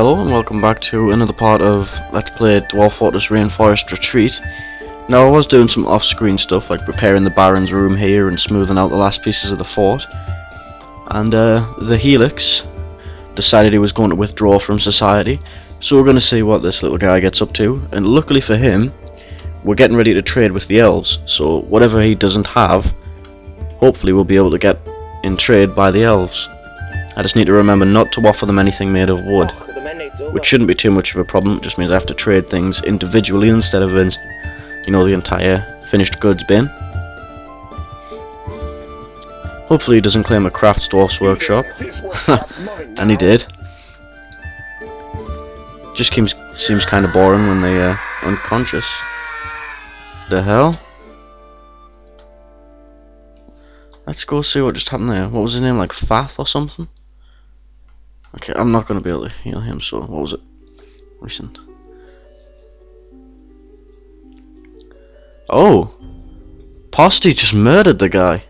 Hello and welcome back to another part of Let's Play Dwarf Fortress-Rainforest Retreat. Now I was doing some off-screen stuff like preparing the Baron's room here and smoothing out the last pieces of the fort. And the Helix decided he was going to withdraw from society, so we're going to see what this little guy gets up to. And luckily for him, we're getting ready to trade with the elves, so whatever he doesn't have, hopefully we'll be able to get in trade by the elves. I just need to remember not to offer them anything made of wood, which shouldn't be too much of a problem. It just means I have to trade things individually instead of in, the entire finished goods bin. Hopefully he doesn't claim a crafts dwarf's workshop. And he did. Just seems kind of boring when they unconscious. The hell? Let's go see what just happened there. What was his name, like Fath or something? Okay, I'm not going to be able to heal him, so what was it? Recent. Oh! Posty just murdered the guy.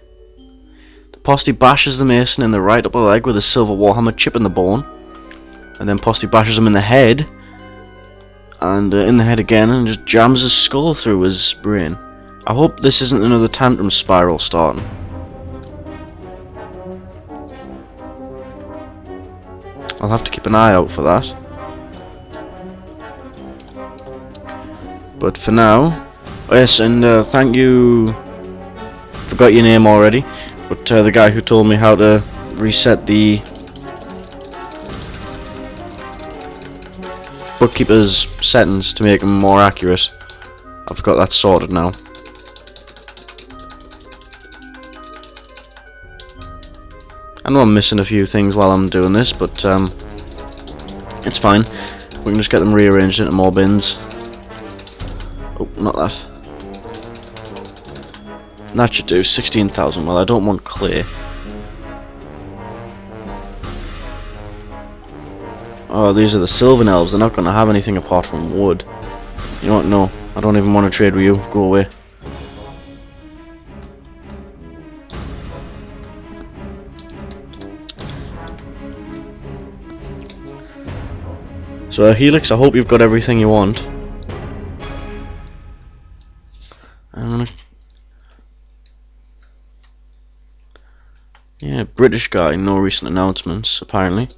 The Posty bashes the mason in the right upper leg with a silver warhammer, chipping the bone. And then Posty bashes him in the head. And in the head again, and just jams his skull through his brain. I hope this isn't another tantrum spiral starting. I'll have to keep an eye out for that. But for now, oh yes, and thank you. Forgot your name already, but the guy who told me how to reset the bookkeeper's settings to make them more accurate. I've got that sorted now. I know I'm missing a few things while I'm doing this, but it's fine. We can just get them rearranged into more bins. Oh, not that. That should do 16,000. Well, I don't want clay. Oh, these are the Sylvan Elves. They're not going to have anything apart from wood. You know what? No, I don't even want to trade with you. Go away. So Helix, I hope you've got everything you want. Yeah, British guy, no recent announcements, apparently.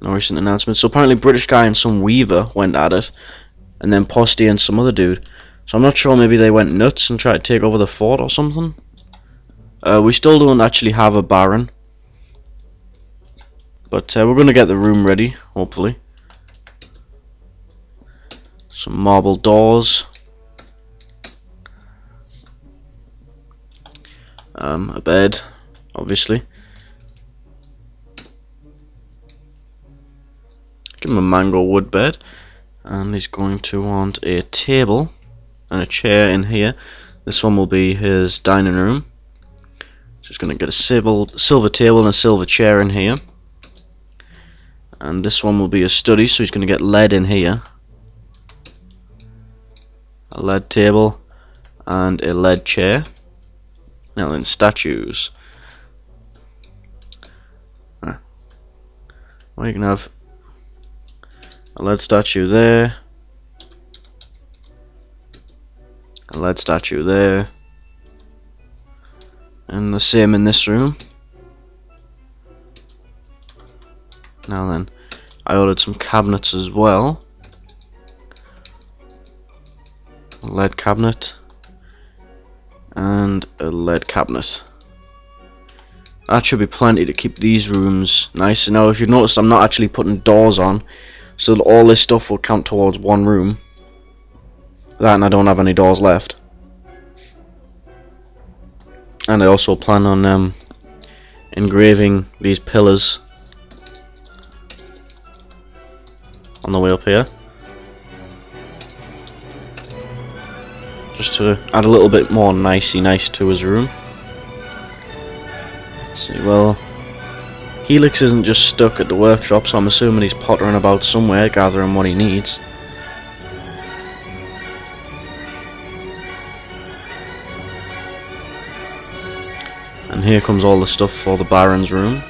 No recent announcements. So apparently British guy and some weaver went at it. And then Posty and some other dude. So I'm not sure, maybe they went nuts and tried to take over the fort or something. We still don't actually have a Baron. But we're going to get the room ready, hopefully. Some marble doors. A bed, obviously. Give him a mango wood bed. And he's going to want a table and a chair in here. This one will be his dining room. So he's going to get a silver table and a silver chair in here. And this one will be a study, so he's going to get lead in here. A lead table and a lead chair. Now then, statues. Well, you can have a lead statue there, a lead statue there, and the same in this room. Now then, I ordered some cabinets as well. A lead cabinet and a lead cabinet. That should be plenty to keep these rooms nice. Now if you've noticed, I'm not actually putting doors on, so that all this stuff will count towards one room. That, and I don't have any doors left. And I also plan on engraving these pillars on the way up here, just to add a little bit more nice to his room. Let's see, well, Helix isn't just stuck at the workshop, so I'm assuming he's pottering about somewhere, gathering what he needs. And here comes all the stuff for the Baron's room.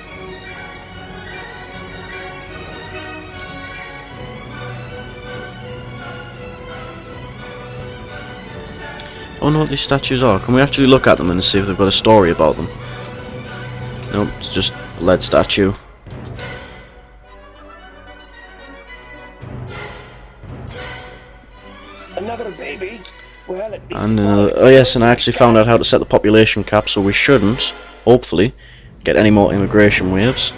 I wonder what these statues are. Can we actually look at them and see if they've got a story about them? Nope, it's just a lead statue. Another baby? Well, at least And oh yes, and I actually found out how to set the population cap, so we shouldn't, hopefully, get any more immigration waves.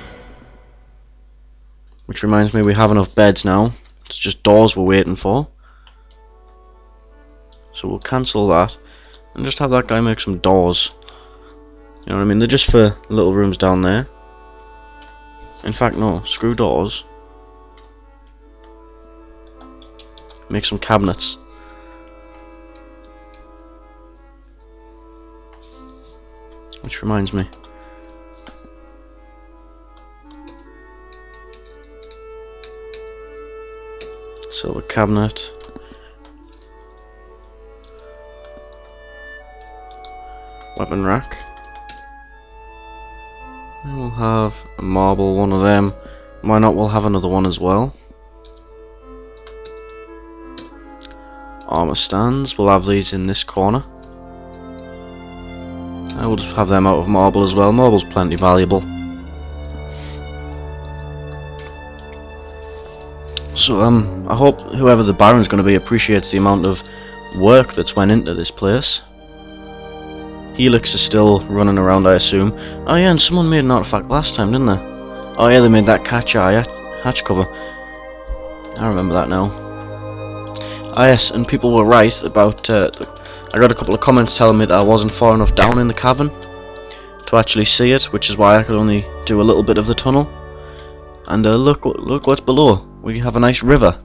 Which reminds me, we have enough beds now. It's just doors we're waiting for. So we'll cancel that and just have that guy make some doors. You know what I mean? They're just for little rooms down there. In fact, no, screw doors. Make some cabinets. Which reminds me. Silver cabinet. Weapon rack. And we'll have a marble, one of them. Why not? We'll have another one as well. Armor stands. We'll have these in this corner. I will just have them out of marble as well. Marble's plenty valuable. So I hope whoever the Baron's going to be appreciates the amount of work that's went into this place. Helix is still running around, I assume. Oh yeah, and someone made an artifact last time, didn't they? Oh yeah, they made that catch eye hatch cover. I remember that now. Ah yes, and people were right about I got a couple of comments telling me that I wasn't far enough down in the cavern to actually see it, which is why I could only do a little bit of the tunnel. And look what's below. We have a nice river.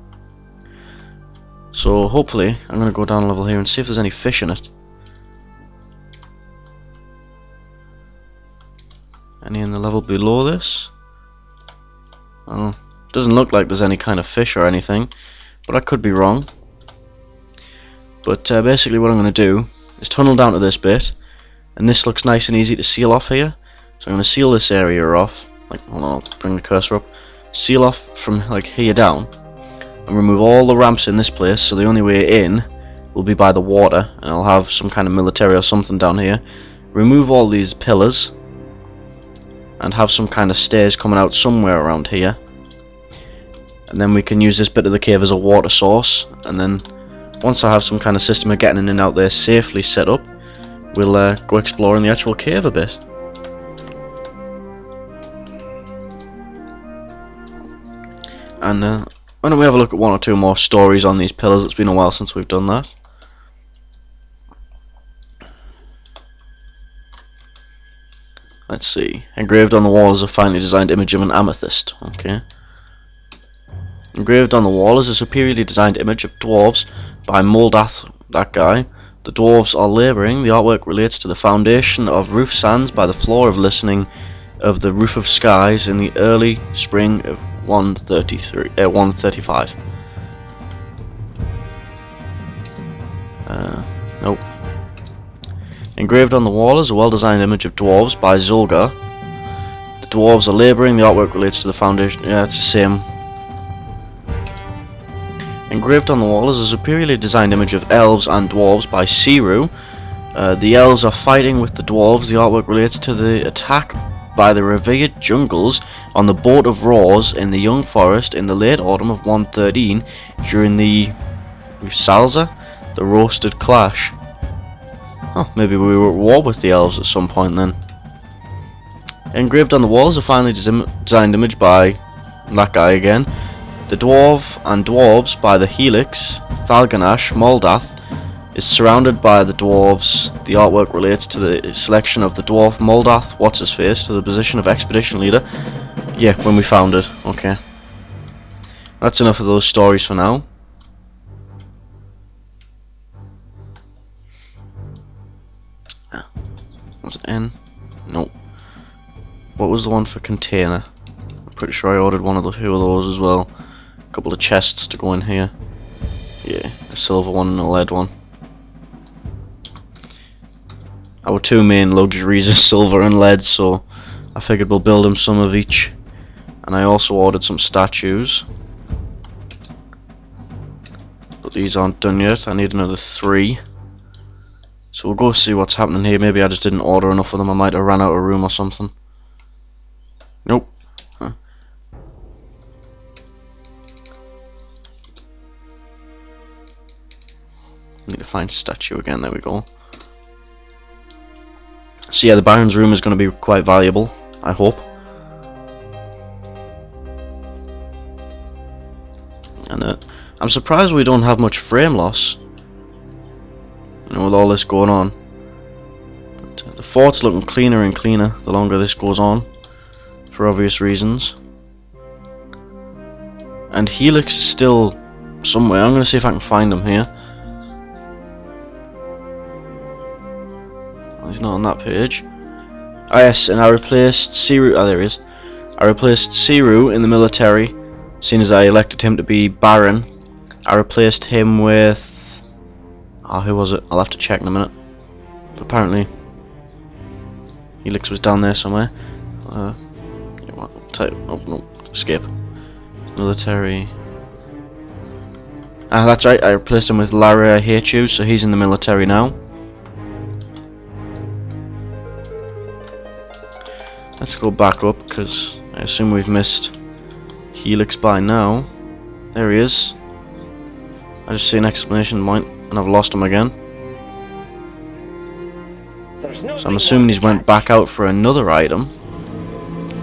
So hopefully I'm going to go down a level here and see if there's any fish in it. Any in the level below this? Oh, doesn't look like there's any kind of fish or anything, but I could be wrong. But basically what I'm going to do is tunnel down to this bit, and this looks nice and easy to seal off here. So I'm going to seal this area off, like, hold on, I'll bring the cursor up, seal off from like here down, and remove all the ramps in this place, so the only way in will be by the water, and I'll have some kind of military or something down here. Remove all these pillars, and have some kind of stairs coming out somewhere around here. And then we can use this bit of the cave as a water source, and then once I have some kind of system of getting in and out there safely set up, we'll go exploring the actual cave a bit. And why don't we have a look at one or two more stories on these pillars? It's been a while since we've done that. Let's see. Engraved on the wall is a finely designed image of an amethyst. Okay. Engraved on the wall is a superiorly designed image of dwarves by Moldath, that guy. The dwarves are labouring. The artwork relates to the foundation of roof sands by the floor of listening of the roof of skies in the early spring of 135. Nope. Engraved on the wall is a well-designed image of dwarves by Zulgar. The dwarves are labouring. The artwork relates to the foundation. Yeah, it's the same. Engraved on the wall is a superiorly designed image of elves and dwarves by Siru. The elves are fighting with the dwarves. The artwork relates to the attack by the revered jungles on the Boat of Roars in the Young Forest in the late autumn of 113 during the Salza, the Roasted Clash. Oh, maybe we were at war with the elves at some point then. Engraved on the wall is a finely designed image by that guy again. The Dwarf and Dwarves by the Helix, Thalganash, Moldath, is surrounded by the dwarves. The artwork relates to the selection of the dwarf Moldath, what's-his-face, to the position of expedition leader. Yeah, when we found it. Okay. That's enough of those stories for now. Was it N? Nope. What was the one for container? I'm pretty sure I ordered one of the two of those as well. A couple of chests to go in here. Yeah, a silver one and a lead one. Our two main luxuries are silver and lead, so I figured we'll build them some of each. And I also ordered some statues. But these aren't done yet, I need another 3. So we'll go see what's happening here. Maybe I just didn't order enough of them. I might have ran out of room or something. Nope. Huh. Need to find statue again. There we go. So yeah, the Baron's room is going to be quite valuable, I hope. And I'm surprised we don't have much frame loss, you know, with all this going on. But the fort's looking cleaner and cleaner the longer this goes on, for obvious reasons. And Helix is still somewhere. I'm going to see if I can find him here. Oh, he's not on that page. Ah yes, and I replaced Siru. Oh, there he is. I replaced Siru in the military, seeing as I elected him to be Baron. I replaced him with... oh, who was it? I'll have to check in a minute. But apparently, Helix was down there somewhere. Type. Oh no, escape. Military. Ah, that's right. I replaced him with Larry. I hate you. So he's in the military now. Let's go back up because I assume we've missed Helix by now. There he is. I just see an exclamation point and I've lost him again. So I'm assuming he's went back out for another item.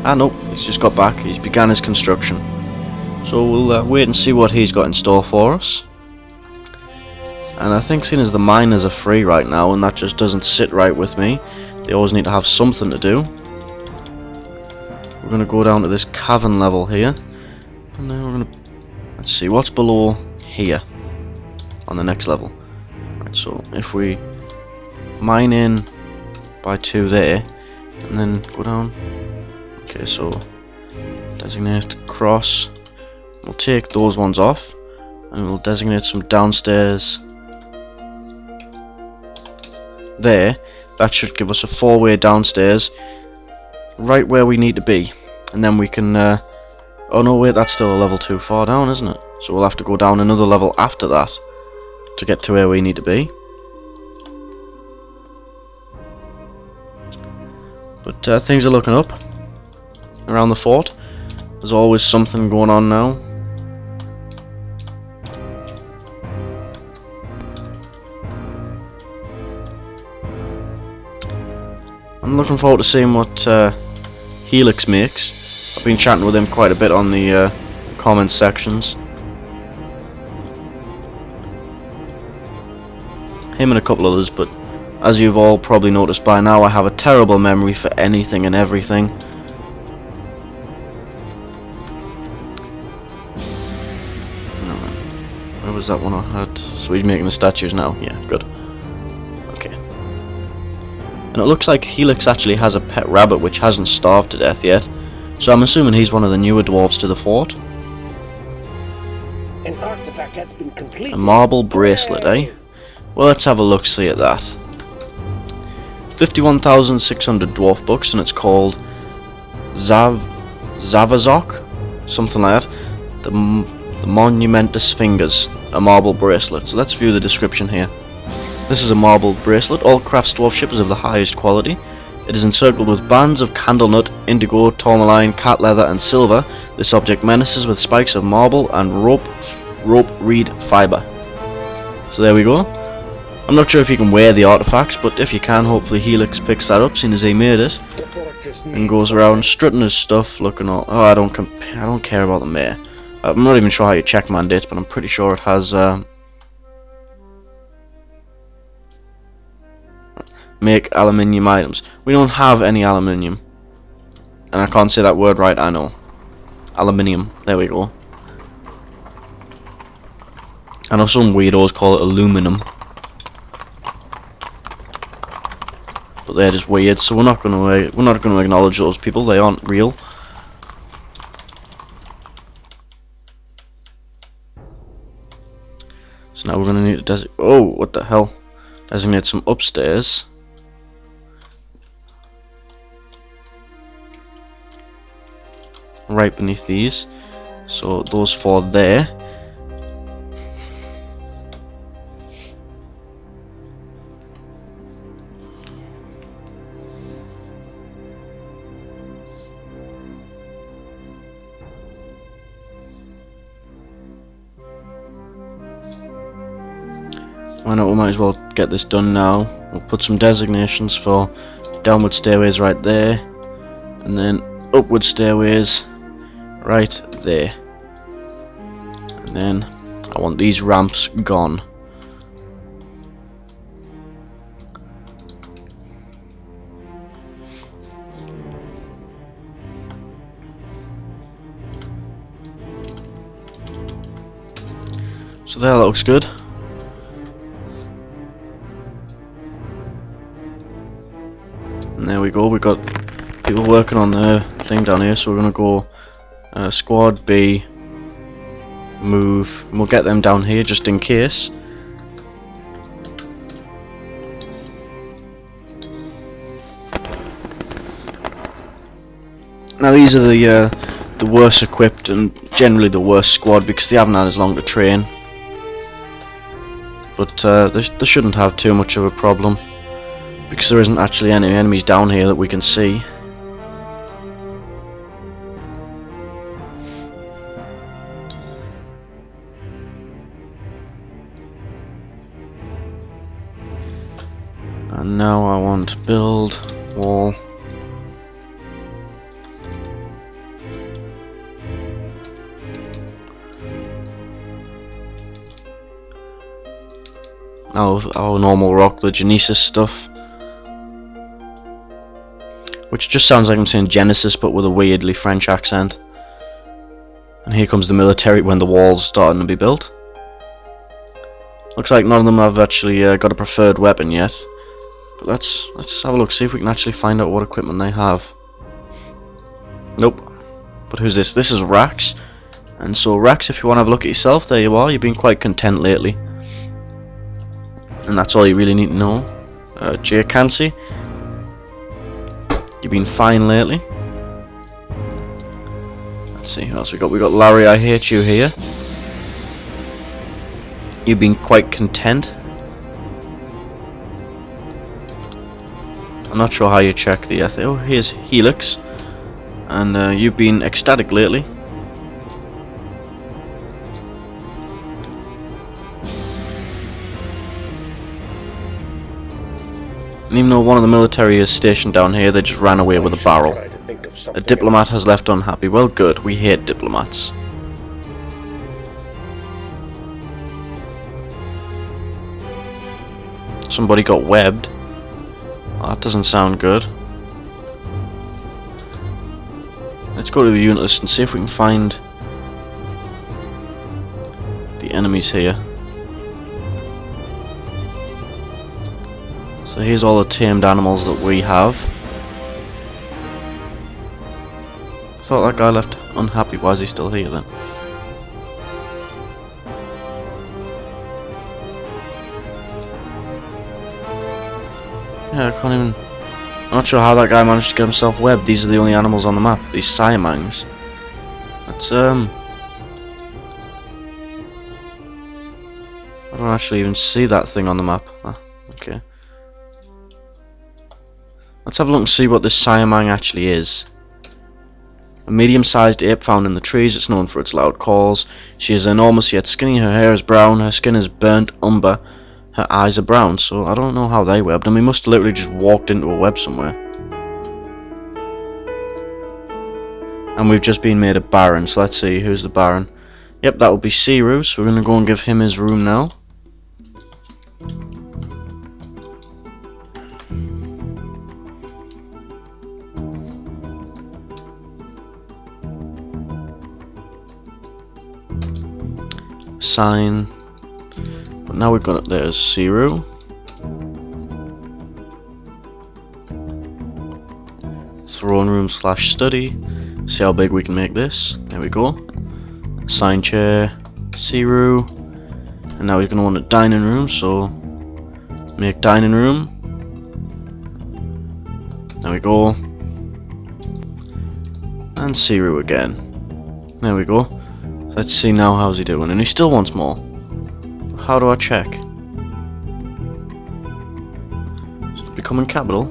Ah nope, he's just got back. He's began his construction. So we'll wait and see what he's got in store for us. And I think seeing as the miners are free right now and that just doesn't sit right with me, they always need to have something to do. We're going to go down to this cavern level here. And then we're going to... let's see, what's below here on the next level. Right, so if we mine in by 2 there, and then go down. Okay, so designate cross. We'll take those ones off, and we'll designate some downstairs there. That should give us a 4-way downstairs, right where we need to be. And then we can... oh no, wait, that's still a level too far down, isn't it? So we'll have to go down another level after that to get to where we need to be. But things are looking up around the fort. There's always something going on now. I'm looking forward to seeing what Helix makes. I've been chatting with him quite a bit on the comment sections. Him and a couple others, but as you've all probably noticed by now, I have a terrible memory for anything and everything. Where was that one I had? So he's making the statues now. Yeah, good. Okay. And it looks like Helix actually has a pet rabbit which hasn't starved to death yet. So I'm assuming he's one of the newer dwarves to the fort. An artifact has been completed. A marble bracelet, eh? Well, let's have a look-see at that. 51,600 dwarf bucks, and it's called Zavazok, something like that. The Monumentous Fingers, a marble bracelet. So let's view the description here. This is a marble bracelet. All crafts dwarfship is of the highest quality. It is encircled with bands of candlenut, indigo, tourmaline, cat leather, and silver. This object menaces with spikes of marble and rope reed fiber. So there we go. I'm not sure if you can wear the artifacts, but if you can, hopefully Helix picks that up, seeing as he made it, and goes around strutting his stuff, looking all. Oh, I don't care about the mayor. I'm not even sure how you check mandates, but I'm pretty sure it has make aluminium items. We don't have any aluminium, and I can't say that word right. I know. Aluminium. There we go. I know some weirdos call it aluminum. But they're just weird, so we're not gonna acknowledge those people. They aren't real. So now we're gonna need to oh, what the hell? Designate some upstairs. Right beneath these. So those 4 there. Why not? We might as well get this done now. We'll put some designations for downward stairways right there, and then upward stairways right there. And then I want these ramps gone. So there, that looks good. And there we go, we've got people working on the thing down here, so we're going to go squad B, move, and we'll get them down here just in case. Now these are the worst equipped and generally the worst squad because they haven't had as long to train. But they shouldn't have too much of a problem because there isn't actually any enemies down here that we can see. And now I want build wall. Now our normal rock, the Genesis stuff. Which just sounds like I'm saying Genesis but with a weirdly French accent. And here comes the military when the wall's starting to be built. Looks like none of them have actually got a preferred weapon yet. But let's have a look, see if we can actually find out what equipment they have. Nope. But who's this? This is Rax. And so Rax, if you want to have a look at yourself, there you are. You've been quite content lately. And that's all you really need to know. Jay Cansey, you've been fine lately. Let's see who else we got. We got Larry, I hate you here. You've been quite content. I'm not sure how you check the ethic. Oh, here's Helix, and you've been ecstatic lately. And even though one of the military is stationed down here, they just ran away with a barrel. A diplomat has left unhappy. Well, good. We hate diplomats. Somebody got webbed. Oh, that doesn't sound good. Let's go to the unit list and see if we can find the enemies here. So here's all the tamed animals that we have. I thought that guy left unhappy. Why is he still here then? Yeah, I can't even... I'm not sure how that guy managed to get himself webbed. These are the only animals on the map. These Saiyamangs. That's I don't actually even see that thing on the map. Ah, okay. Let's have a look and see what this Saiyamang actually is. A medium-sized ape found in the trees. It's known for its loud calls. She is enormous yet skinny. Her hair is brown. Her skin is burnt umber. Her eyes are brown. So I don't know how they webbed. And we must have literally just walked into a web somewhere. And we've just been made a Baron. So let's see. Who's the Baron? Yep, that would be Siru. So we're going to go and give him his room now. Sign, but now we've got it there as Siru. Throne room / study. See how big we can make this. There we go. Sign chair, Siru, and now we're going to want a dining room. So make dining room. There we go. And Siru again. There we go. Let's see now how's he doing, and he still wants more. How do I check? Is it becoming capital?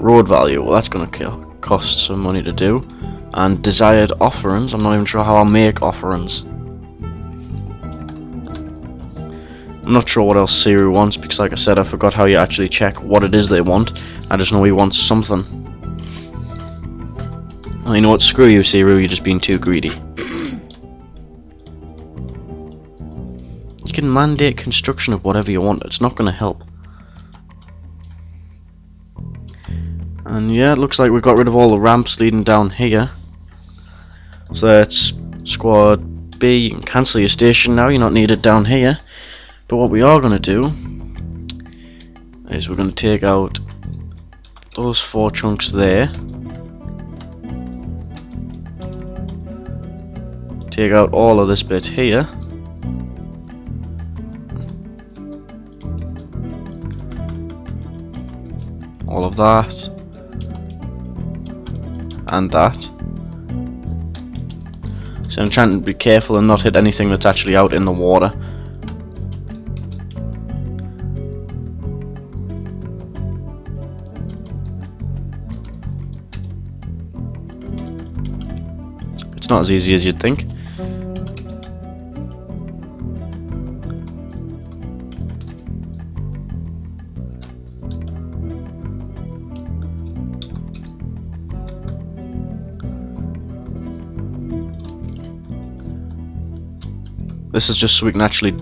Road value, well that's going to cost some money to do. And desired offerings, I'm not even sure how I'll make offerings. I'm not sure what else Siru wants, because like I said, I forgot how you actually check what it is they want. I just know he wants something. Oh, you know what? Screw you, Siru, you're just being too greedy. You can mandate construction of whatever you want, it's not going to help. And yeah, it looks like we got rid of all the ramps leading down here. So that's Squad B, you can cancel your station now, you're not needed down here. But what we are going to do is we're going to take out those 4 chunks there. Take out all of this bit here. All of that. And that. So I'm trying to be careful and not hit anything that's actually out in the water. It's not as easy as you'd think. This is just so we can actually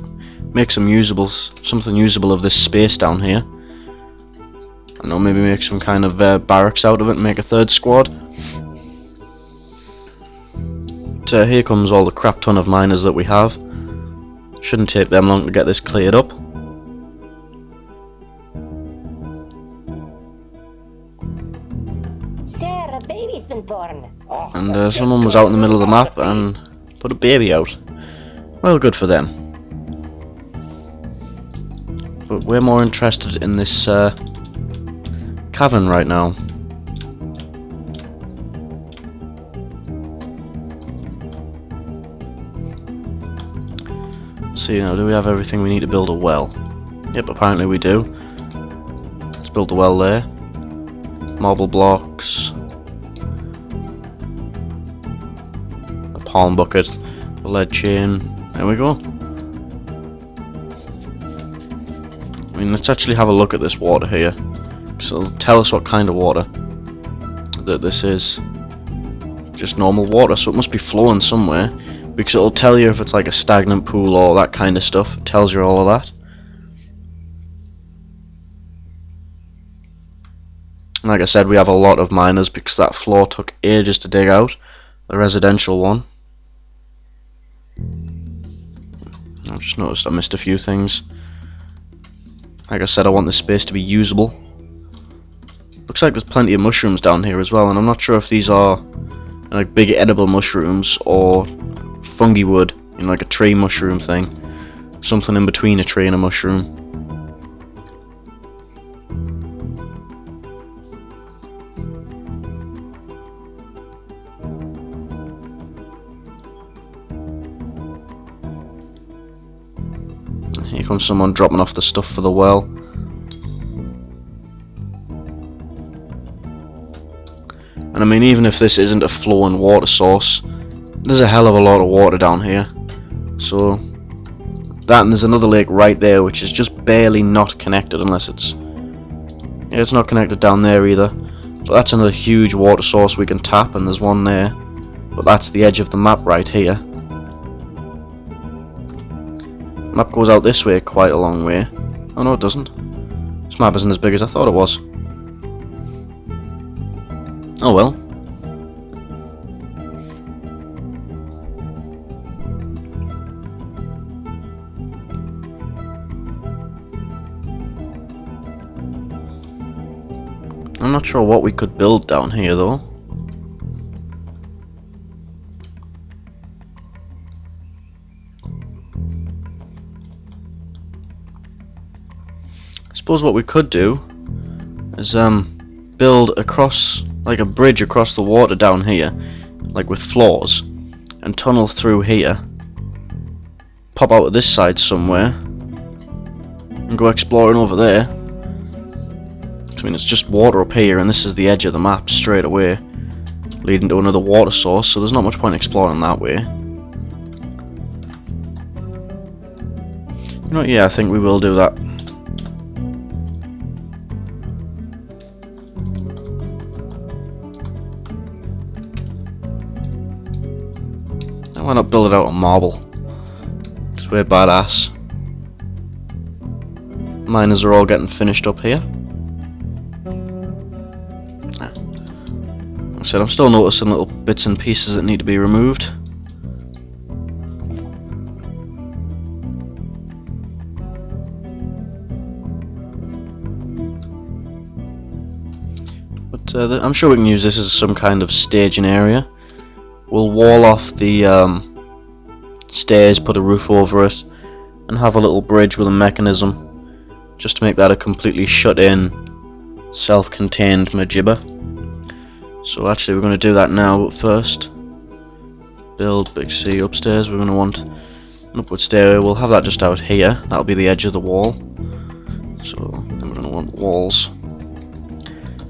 make something usable of this space down here. I know, maybe make some kind of barracks out of it and make a 3rd squad. So here comes all the crap ton of miners that we have. Shouldn't take them long to get this cleared up. Sir, a baby's been born. And someone was out in the middle of the map and put a baby out. Well, good for them. But we're more interested in this cavern right now. So, you know, do we have everything we need to build a well? Yep, apparently we do. Let's build the well there. Marble blocks. A palm bucket. A lead chain. There we go. I mean, let's actually have a look at this water here. So it'll tell us what kind of water that this is. Just normal water, so it must be flowing somewhere. Because it'll tell you if it's like a stagnant pool or that kind of stuff. It tells you all of that. And like I said, we have a lot of miners because that floor took ages to dig out. The residential one. I've just noticed I missed a few things. Like I said, I want this space to be usable. Looks like there's plenty of mushrooms down here as well, and I'm not sure if these are like big edible mushrooms or fungi wood, you know, like a tree mushroom thing. Something in between a tree and a mushroom. Here comes someone dropping off the stuff for the well. And I mean, even if this isn't a flowing water source, there's a hell of a lot of water down here. So that, and there's another lake right there which is just barely not connected, unless it's... yeah, it's not connected down there either. But that's another huge water source we can tap, and there's one there. But that's the edge of the map right here. Map goes out this way quite a long way. Oh no, it doesn't. This map isn't as big as I thought it was. Oh well. I'm not sure what we could build down here though. I suppose what we could do is build across, like a bridge across the water down here, like with floors, and tunnel through here, pop out at this side somewhere, and go exploring over there. I mean, it's just water up here, and this is the edge of the map straight away, leading to another water source, so there's not much point exploring that way. You know what, yeah, I think we will do that. Why not build it out of marble? Because we're badass. Miners are all getting finished up here. Like I said, I'm still noticing little bits and pieces that need to be removed. But I'm sure we can use this as some kind of staging area. We'll wall off the stairs, put a roof over it, and have a little bridge with a mechanism, just to make that a completely shut-in, self-contained majibba. So actually we're going to do that now, but first, build big C upstairs. We're going to want an upward stairway. We'll have that just out here. That'll be the edge of the wall. So then we're going to want walls.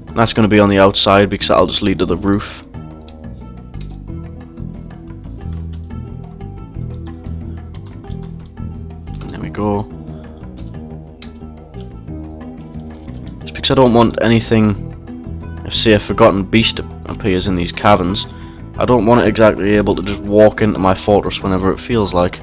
And that's going to be on the outside because that'll just lead to the roof. There we go. Just because I don't want anything. If say a forgotten beast appears in these caverns, I don't want it exactly able to just walk into my fortress whenever it feels like.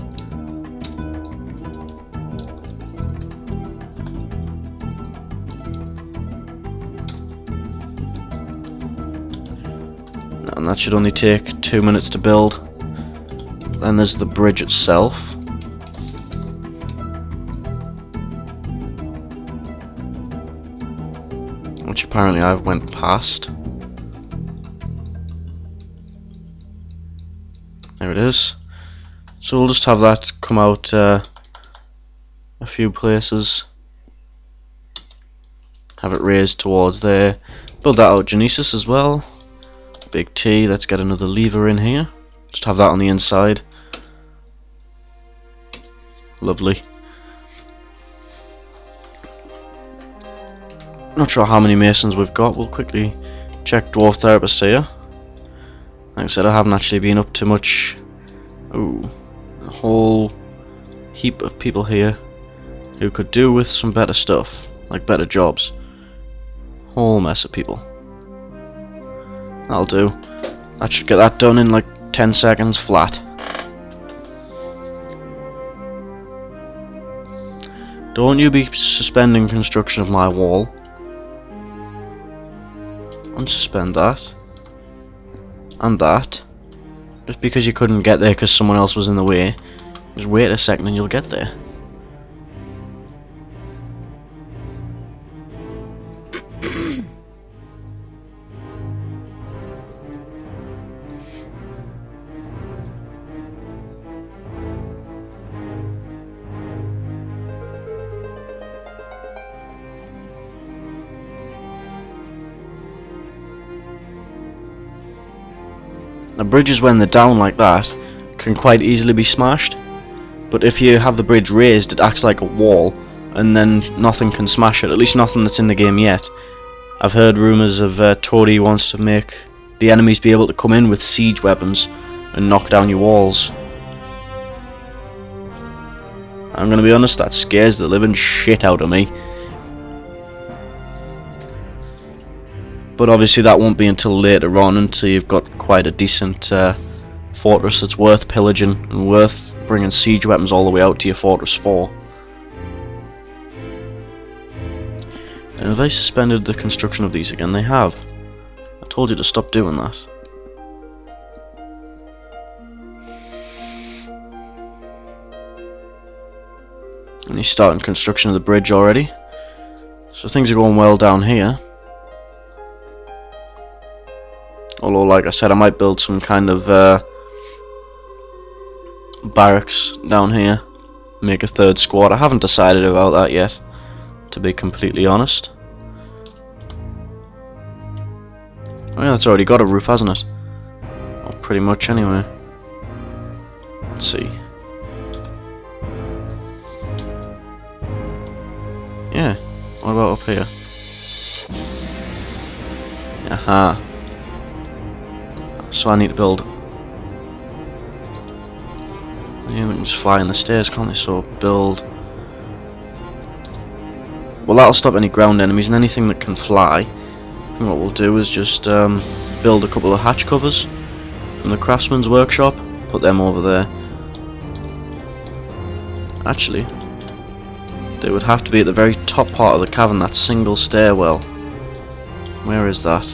And that should only take 2 minutes to build. Then there's the bridge itself. Which apparently I went past. There it is. So we'll just have that come out a few places. Have it raised towards there. Build that out Genesis as well. Big T, let's get another lever in here. Just have that on the inside. Lovely. Not sure how many masons we've got. We'll quickly check Dwarf Therapist here. Like I said, I haven't actually been up to much. Ooh, a whole heap of people here who could do with some better stuff, like better jobs. Whole mess of people. That'll do. That should get that done in like 10 seconds flat. Don't you be suspending construction of my wall. Unsuspend that. And that. Just because you couldn't get there because someone else was in the way. Just wait a second and you'll get there. The bridges, when they're down like that, can quite easily be smashed. But if you have the bridge raised, it acts like a wall, and then nothing can smash it. At least nothing that's in the game yet. I've heard rumours of Tori wants to make the enemies be able to come in with siege weapons and knock down your walls. I'm gonna be honest, that scares the living shit out of me. But obviously that won't be until later on, until you've got quite a decent fortress that's worth pillaging and worth bringing siege weapons all the way out to your fortress for. And have they suspended the construction of these again? They have. I told you to stop doing that. And he's starting construction of the bridge already. So things are going well down here. Although, like I said, I might build some kind of barracks down here. Make a third squad. I haven't decided about that yet, to be completely honest. Oh yeah, it's already got a roof, hasn't it? Well, pretty much anyway. Let's see. Yeah, what about up here? Aha. So I need to build. Yeah, we can just fly in the stairs, can't they? So build that'll stop any ground enemies and anything that can fly. And what we'll do is just build a couple of hatch covers from the craftsman's workshop, put them over there. Actually, they would have to be at the very top part of the cavern, that single stairwell. Where is that?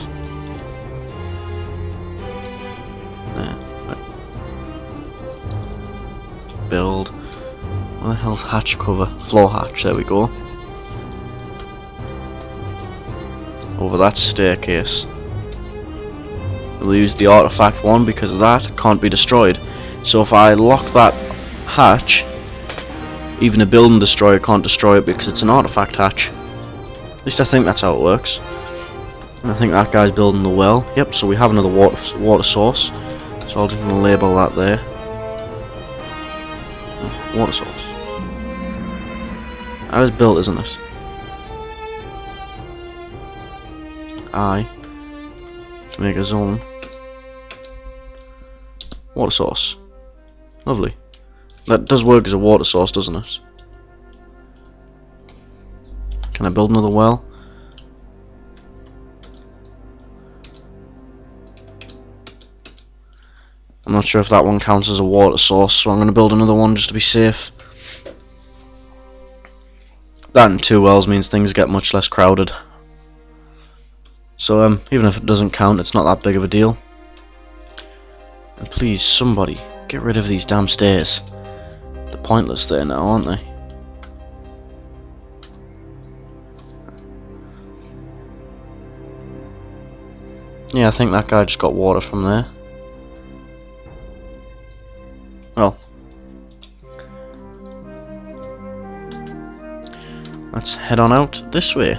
There. Right. Build. Where the hell's hatch cover? Floor hatch, there we go. Over that staircase. We'll use the artifact one because that can't be destroyed. So if I lock that hatch, even a building destroyer can't destroy it because it's an artifact hatch. At least I think that's how it works. And I think that guy's building the well. Yep, so we have another water source. So I'll just gonna label that there. Water source. That is built, isn't it? I to make a zone. Water source. Lovely. That does work as a water source, doesn't it? Can I build another well? I'm not sure if that one counts as a water source, so I'm going to build another one just to be safe. That and 2 wells means things get much less crowded. So even if it doesn't count, it's not that big of a deal. And please, somebody, get rid of these damn stairs. They're pointless there now, aren't they? Yeah, I think that guy just got water from there. Well, let's head on out this way.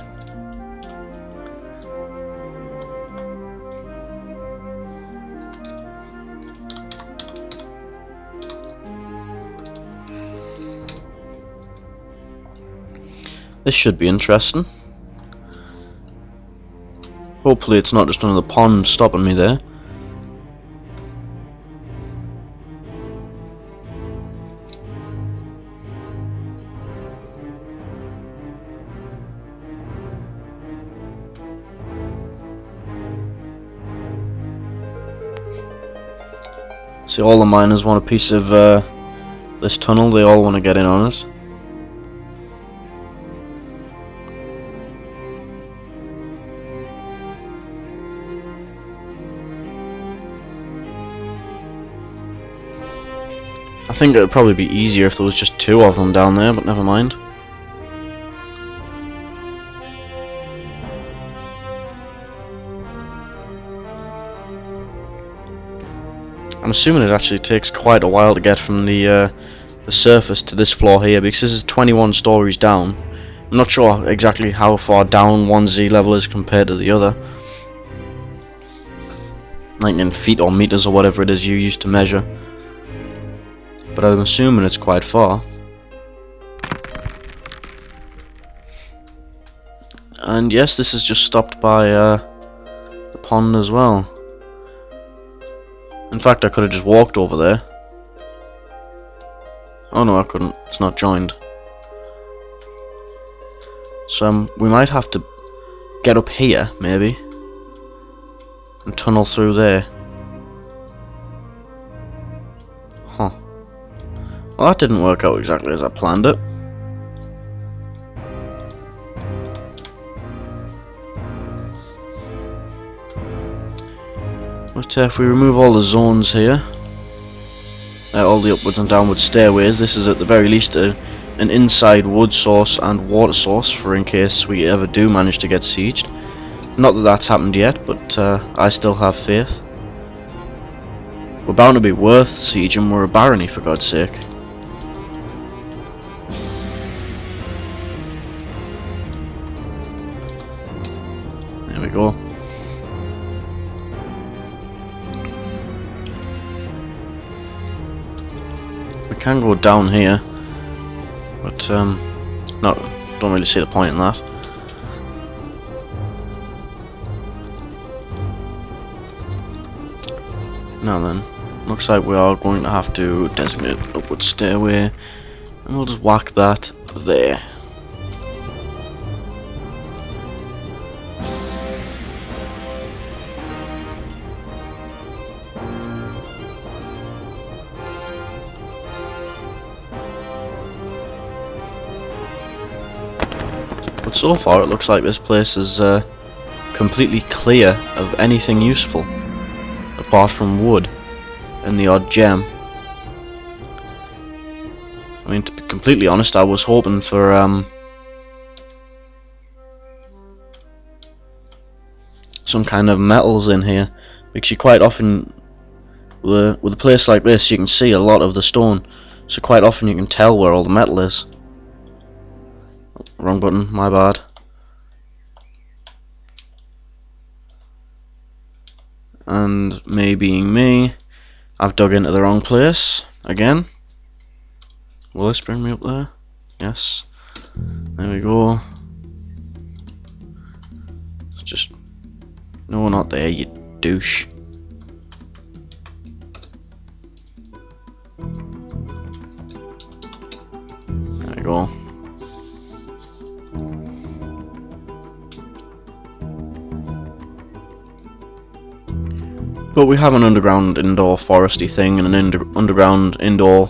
This should be interesting. Hopefully it's not just another pond stopping me there. See, all the miners want a piece of this tunnel, they all want to get in on it. I think it would probably be easier if there was just 2 of them down there, but never mind. I'm assuming it actually takes quite a while to get from the surface to this floor here, because this is 21 stories down. I'm not sure exactly how far down one Z level is compared to the other. Like in feet or meters or whatever it is you used to measure. But I'm assuming it's quite far. And yes, this is just stopped by the pond as well. In fact, I could have just walked over there. Oh no, I couldn't. It's not joined. So we might have to get up here, maybe, and tunnel through there. Huh. Well, that didn't work out exactly as I planned it. But if we remove all the zones here, all the upwards and downward stairways, this is at the very least an inside wood source and water source for in case we ever do manage to get sieged. Not that that's happened yet, but I still have faith. We're bound to be worth sieging, we're a barony for God's sake. There we go. We can go down here, but no, don't really see the point in that. Now then, looks like we are going to have to designate an upward stairway, and we'll just whack that there. So far it looks like this place is completely clear of anything useful, apart from wood and the odd gem. I mean, to be completely honest, I was hoping for some kind of metals in here, because you quite often, with a place like this, you can see a lot of the stone, so quite often you can tell where all the metal is. Wrong button, my bad. And me being me, I've dug into the wrong place again. Will this bring me up there? Yes. There we go. It's just... No, not there, you douche. There we go. But we have an underground indoor foresty thing and an underground indoor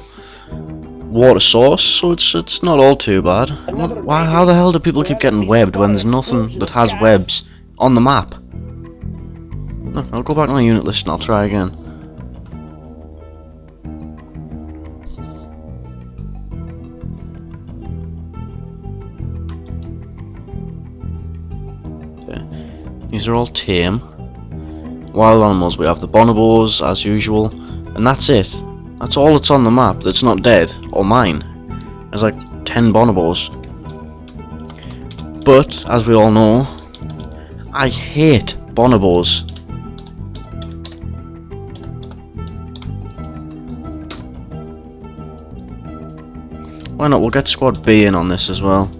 water source, so it's not all too bad. Why? How the hell do people keep getting webbed when there's nothing that has webs on the map? Look, I'll go back to my unit list and I'll try again. Okay. These are all tame. Wild animals, we have the bonobos, as usual, and that's it. That's all that's on the map that's not dead, or mine. There's like 10 bonobos. But, as we all know, I hate bonobos. Why not? We'll get Squad B in on this as well.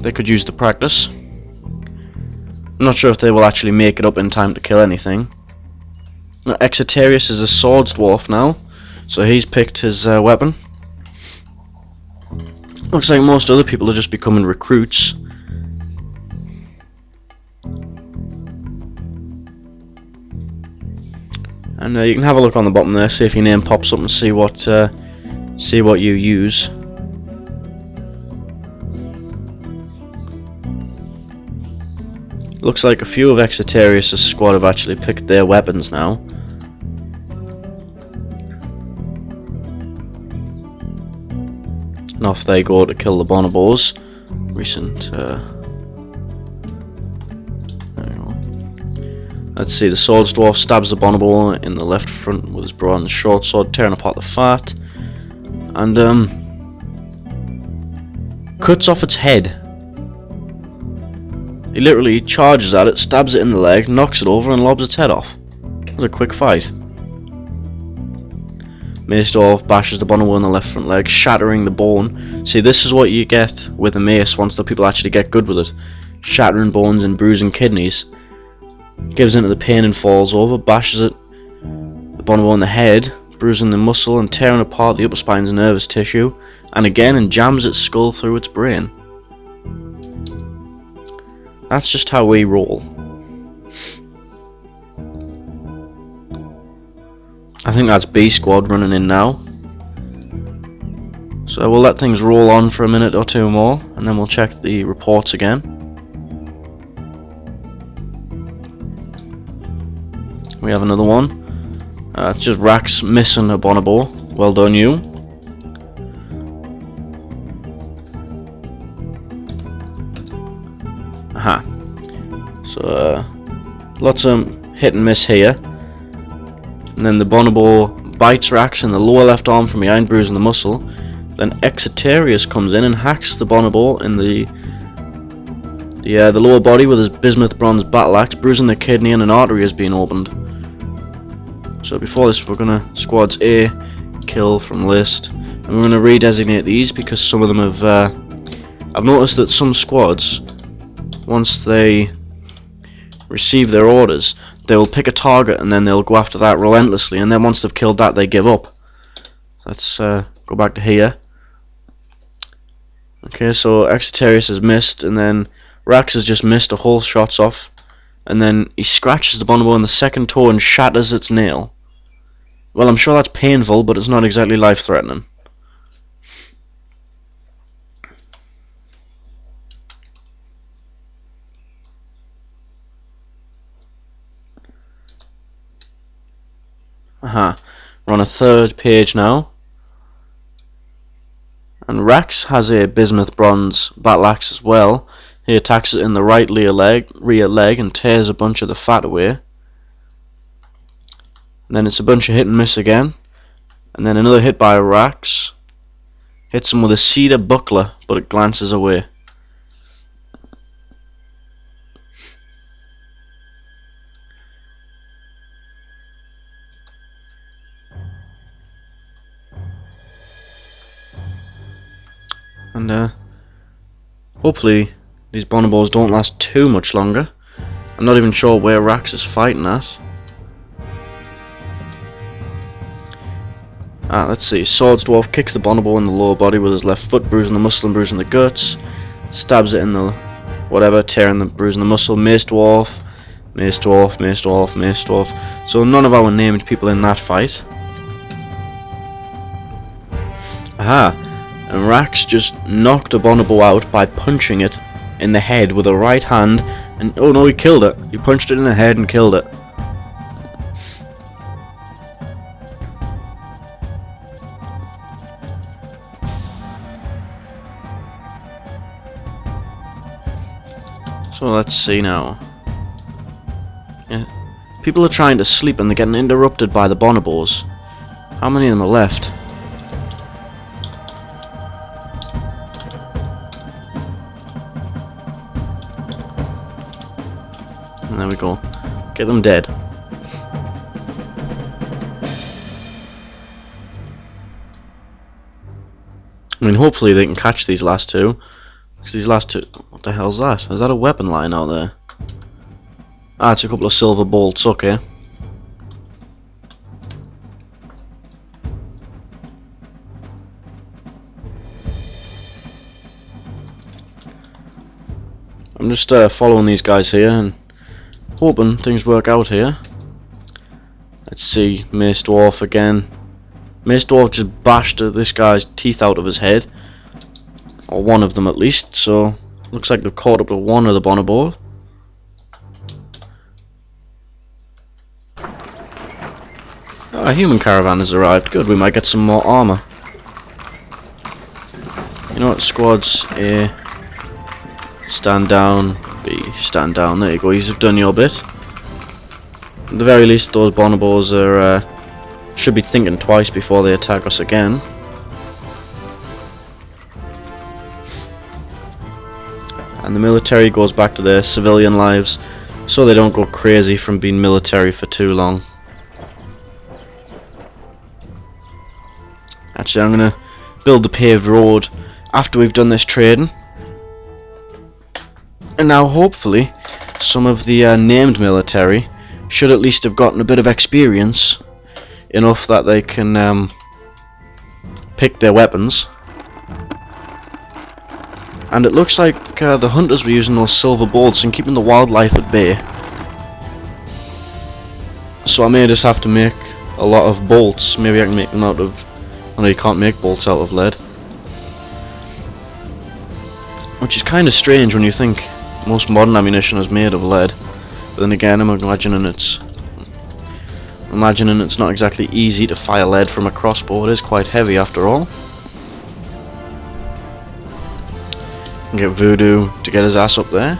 They could use the practice. I'm not sure if they will actually make it up in time to kill anything. Now, Exeterius is a swords dwarf now, so he's picked his weapon. Looks like most other people are just becoming recruits. And you can have a look on the bottom there, see if your name pops up and see what you use. Looks like a few of Exeterius' squad have actually picked their weapons now. And off they go to kill the bonobos. Recent, there we go. Let's see, the swords dwarf stabs the bonobo in the left front with his bronze short sword, tearing apart the fat. And, cuts off its head. He literally charges at it, stabs it in the leg, knocks it over and lobs its head off. It was a quick fight. Mace Dwarf bashes the bonobo in the left front leg, shattering the bone. See, this is what you get with a mace once the people actually get good with it. Shattering bones and bruising kidneys. Gives into the pain and falls over, bashes it, the bonobo in the head, bruising the muscle and tearing apart the upper spine's nervous tissue, and again and jams its skull through its brain. That's just how we roll. I think that's B squad running in now. So we'll let things roll on for a minute or two more, and then we'll check the reports again. We have another one. It's just Rax missing a bonobo. Well done, you. Aha. So, lots of hit and miss here. And then the bonobo bites Rax in the lower left arm from behind, bruising the muscle. Then Exeterius comes in and hacks the bonobo in the lower body with his bismuth bronze battle axe, bruising the kidney, and an artery has been opened. So before this, we're gonna squads A kill from list, and we're gonna redesignate these because some of them have. I've noticed that some squads, once they receive their orders, they will pick a target and then they'll go after that relentlessly, and then once they've killed that, they give up. Let's go back to here. Okay, so Exeterius has missed, and then Rax has just missed a whole shots off, and then he scratches the bonobo in the second toe and shatters its nail. Well, I'm sure that's painful, but it's not exactly life-threatening. Aha. We're on a third page now. And Rex has a bismuth bronze battle axe as well. He attacks it in the right rear leg and tears a bunch of the fat away. And then it's a bunch of hit and miss again. And then another hit by Rex. Hits him with a cedar buckler, but it glances away. And hopefully these bonobos don't last too much longer. I'm not even sure where Rax is fighting at. Let's see. Swords Dwarf kicks the bonobo in the lower body with his left foot, bruising the muscle and bruising the guts. Stabs it in the whatever, tearing the bruising the muscle. Mace Dwarf, Mace Dwarf, Mace Dwarf, Mace Dwarf. So none of our named people in that fight. Aha. And Rax just knocked a bonobo out by punching it in the head with a right hand, and oh no, he killed it. He punched it in the head and killed it. So let's see now. Yeah. People are trying to sleep and they're getting interrupted by the bonobos. How many of them are left? And there we go. Get them dead. I mean, hopefully they can catch these last two. Because these last two... What the hell's that? Is that a weapon line out there? Ah, it's a couple of silver bolts, okay. I'm just following these guys here and hoping things work out here. Let's see, Mace Dwarf again. Mace Dwarf just bashed this guy's teeth out of his head. Or one of them at least, so looks like they've caught up with one of the bonobos. A human caravan has arrived. Good, we might get some more armor. You know what, squads A, stand down, B, stand down. There you go, you've done your bit. At the very least, those bonobos are should be thinking twice before they attack us again. And the military goes back to their civilian lives, so they don't go crazy from being military for too long. Actually, I'm gonna build the paved road after we've done this trading. And now, hopefully, some of the named military should at least have gotten a bit of experience, enough that they can pick their weapons. And it looks like the hunters were using those silver bolts and keeping the wildlife at bay. So I may just have to make a lot of bolts. Maybe I can make them out of... I know you can't make bolts out of lead. Which is kind of strange when you think most modern ammunition is made of lead. But then again, I'm imagining it's not exactly easy to fire lead from a crossbow. It is quite heavy after all. And get Voodoo to get his ass up there.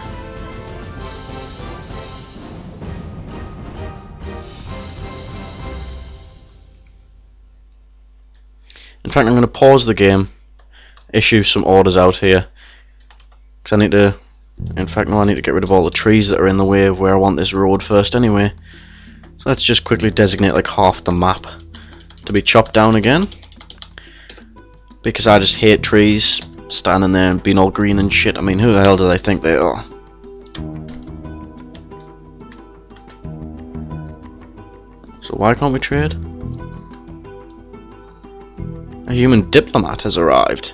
In fact, I'm going to pause the game, issue some orders out here, because I need to... In fact, no, I need to get rid of all the trees that are in the way of where I want this road first anyway. So let's just quickly designate like half the map to be chopped down again, because I just hate trees standing there and being all green and shit. I mean, who the hell do they think they are? So why can't we trade? A human diplomat has arrived.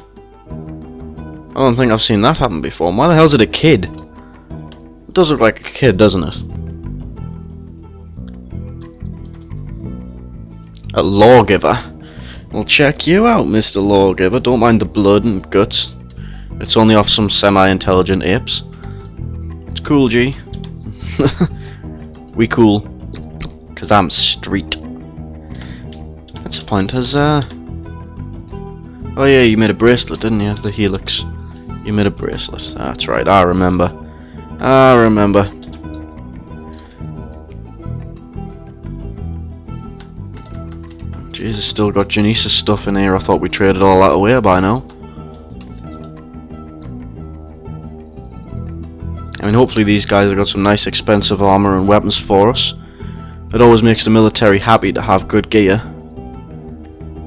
I don't think I've seen that happen before. Why the hell is it a kid? It does look like a kid, doesn't it? A lawgiver. Well, check you out, Mr. Lawgiver. Don't mind the blood and guts. It's only off some semi-intelligent apes. It's cool, G. We cool. Cause I'm street. That's a point. Has oh yeah, you made a bracelet, didn't you? The helix. You made a bracelet. That's right. I remember. I remember. Jesus, still got Genesis stuff in here. I thought we traded all that away by now. I mean, hopefully these guys have got some nice expensive armor and weapons for us. It always makes the military happy to have good gear.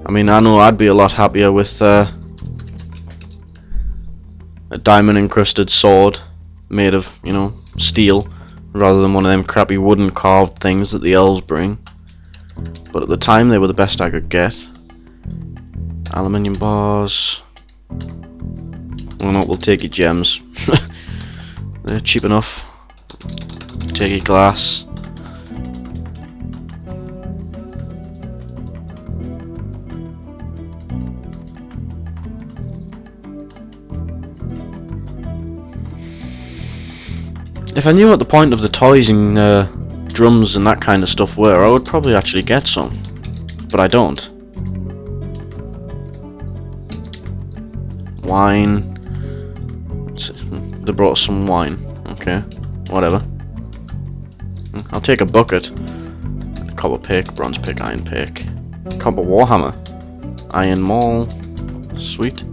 I mean, I know I'd be a lot happier with a diamond encrusted sword made of, you know, steel, rather than one of them crappy wooden carved things that the elves bring. But at the time they were the best I could get. Aluminium bars. Well, no, we'll take your gems. They're cheap enough. Take your glass. If I knew what the point of the toys and drums and that kind of stuff were, I would probably actually get some. But I don't. Wine. They brought us some wine. Okay, whatever. I'll take a bucket. A copper pick, bronze pick, iron pick. Copper warhammer. Iron maul. Sweet.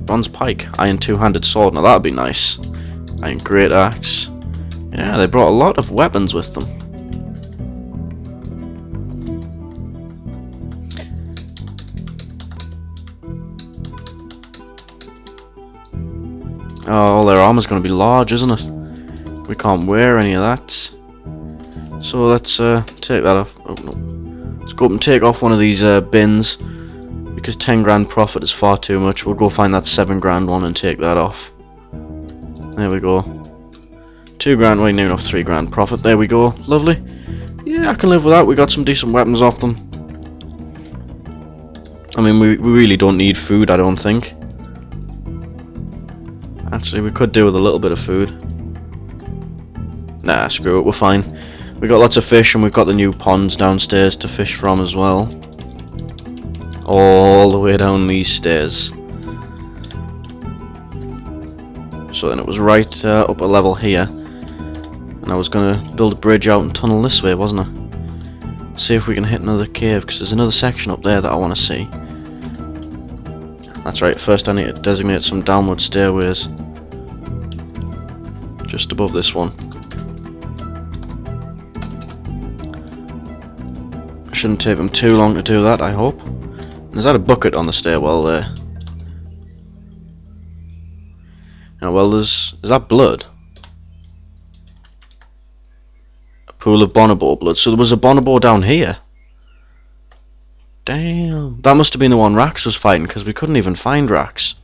Bronze pike. Iron two-handed sword. Now that'd be nice. Iron great axe. Yeah, they brought a lot of weapons with them. Oh, all their armor's going to be large, isn't it? We can't wear any of that. So let's take that off. Oh no. Let's go up and take off one of these bins. Because 10 grand profit is far too much. We'll go find that 7 grand one and take that off. There we go. 2 grand, well, near enough 3 grand profit. There we go. Lovely. Yeah, I can live with that. We got some decent weapons off them. I mean, we really don't need food, I don't think. Actually, we could do with a little bit of food. Nah, screw it, we're fine. We got lots of fish, and we've got the new ponds downstairs to fish from as well. All the way down these stairs. So then it was right up a level here. And I was going to build a bridge out and tunnel this way, wasn't I? See if we can hit another cave, because there's another section up there that I want to see. That's right, first I need to designate some downward stairways. Just above this one. Shouldn't take them too long to do that, I hope. Is that a bucket on the stairwell there? Oh, well, is that blood? A pool of bonobo blood. So there was a bonobo down here. Damn. That must have been the one Rax was fighting, because we couldn't even find Rax.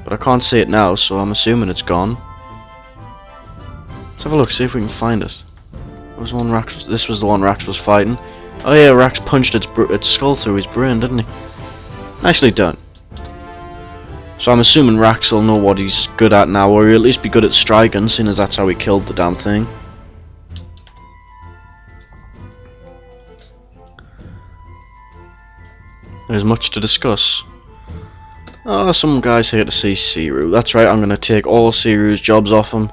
But I can't see it now, so I'm assuming it's gone. Let's have a look, see if we can find it. Was one Rax? This was the one Rax was fighting. Oh yeah, Rax punched its skull through his brain, didn't he? Nicely done. So I'm assuming Rax will know what he's good at now, or he'll at least be good at striking, seeing as that's how he killed the damn thing. There's much to discuss. Oh, some guys here to see Siru. That's right, I'm going to take all Siru's jobs off him.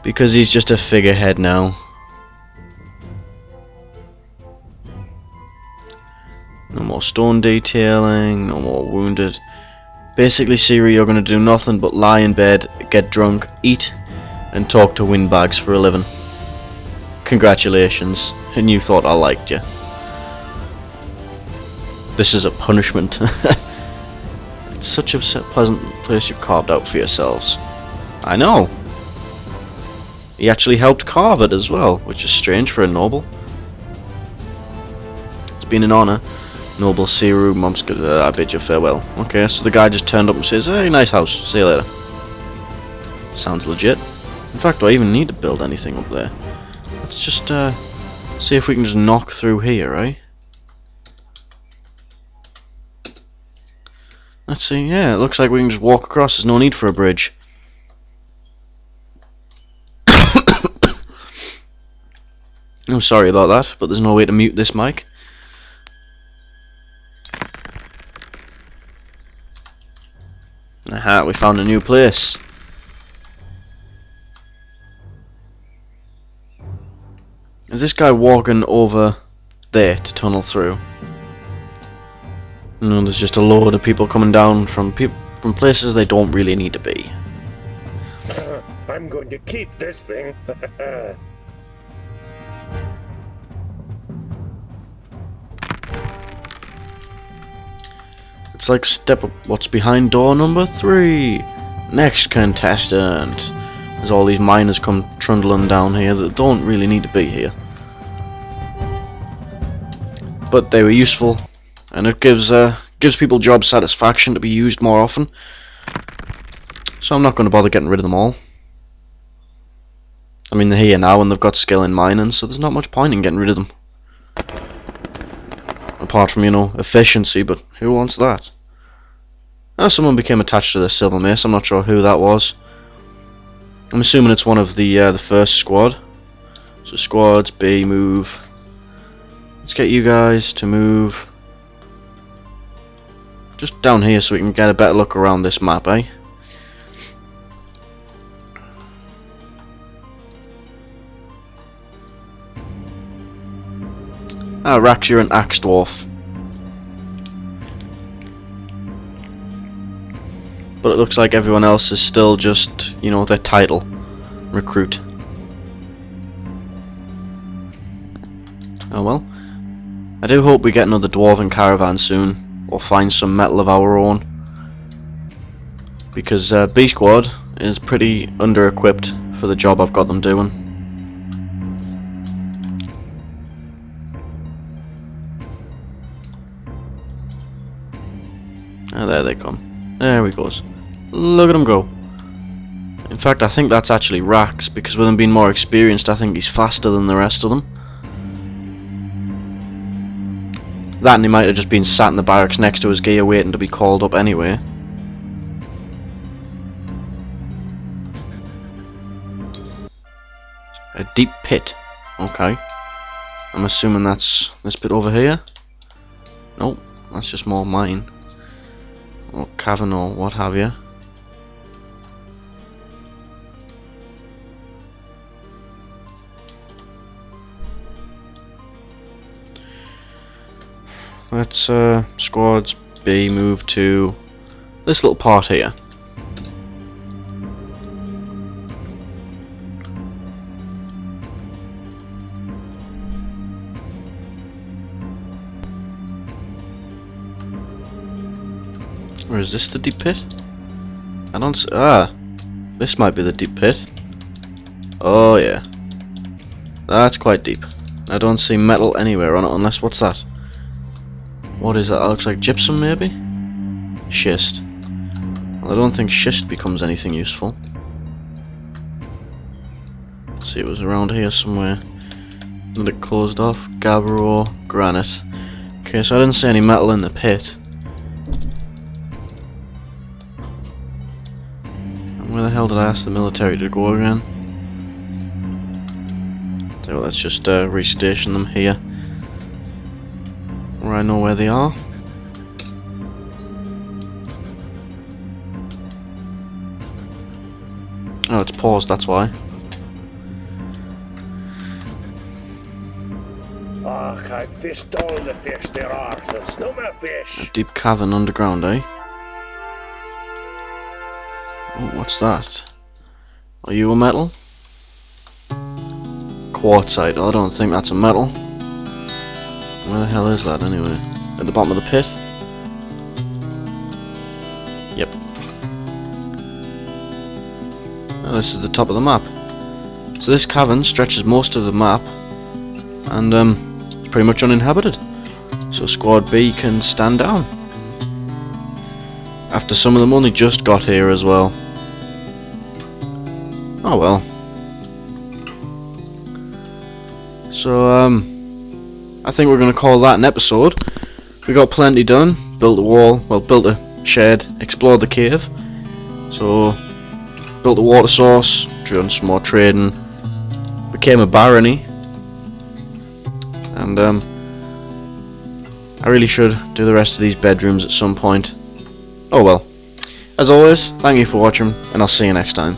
Because he's just a figurehead now. No more stone detailing, no more wounded. Basically, Siru, you're going to do nothing but lie in bed, get drunk, eat, and talk to windbags for a living. Congratulations, and you thought I liked you. This is a punishment. It's such a pleasant place you've carved out for yourselves. I know. He actually helped carve it as well, which is strange for a noble. It's been an honour. Noble Siru, Mom's good. I bid you farewell. Okay, so the guy just turned up and says, "Hey, nice house. See you later." Sounds legit. In fact, do I even need to build anything up there? Let's just See if we can just knock through here, right? Let's see, yeah, it looks like we can just walk across, there's no need for a bridge. Oh, sorry about that, but there's no way to mute this mic. Aha, we found a new place. Is this guy walking over there to tunnel through? No, there's just a load of people coming down from places they don't really need to be. I'm going to keep this thing. It's like step up. What's behind door number 3? Next contestant. There's all these miners come trundling down here that don't really need to be here. But they were useful, and it gives people job satisfaction to be used more often. So I'm not going to bother getting rid of them all. I mean, they're here now and they've got skill in mining, so there's not much point in getting rid of them. Apart from, you know, efficiency, but who wants that? Oh, someone became attached to the silver mace. I'm not sure who that was. I'm assuming it's one of the first squad. So squads, B, move. Let's get you guys to move just down here so we can get a better look around this map, eh? Ah, Rax, you're an axe dwarf. But it looks like everyone else is still just, you know, their title. Recruit. Oh well. I do hope we get another dwarven caravan soon, or find some metal of our own. Because B Squad is pretty under-equipped for the job I've got them doing. Ah, there they come. There he goes. Look at him go. In fact, I think that's actually Rax, because with him being more experienced, I think he's faster than the rest of them. That, and he might have just been sat in the barracks next to his gear waiting to be called up anyway. A deep pit. Okay. I'm assuming that's this bit over here. Nope, that's just more mine. Or cavern or what have you. Let's squads B move to this little part here. Or is this the deep pit? I don't s this might be the deep pit. Oh yeah. That's quite deep. I don't see metal anywhere on it unless, what's that? What is that? That looks like gypsum, maybe? Schist. Well, I don't think schist becomes anything useful. Let's see, it was around here somewhere. And it closed off. Gabbro, granite. Okay, so I didn't see any metal in the pit. And where the hell did I ask the military to go again? So let's just restation them here. Where I know where they are. Oh, it's paused, that's why. Ach, I fished all the fish there are. There's no more fish. A deep cavern underground, eh? Oh, what's that? Are you a metal? Quartzite. Oh, I don't think that's a metal. Where the hell is that anyway? At the bottom of the pit? Yep. Oh, this is the top of the map. So this cavern stretches most of the map, and it's pretty much uninhabited. So Squad B can stand down. After some of them only just got here as well. Oh well. So I think we're going to call that an episode. We got plenty done. Built a wall, well, built a shed, explored the cave. So, built a water source, done some more trading, became a barony. And I really should do the rest of these bedrooms at some point. Oh well. As always, thank you for watching, and I'll see you next time.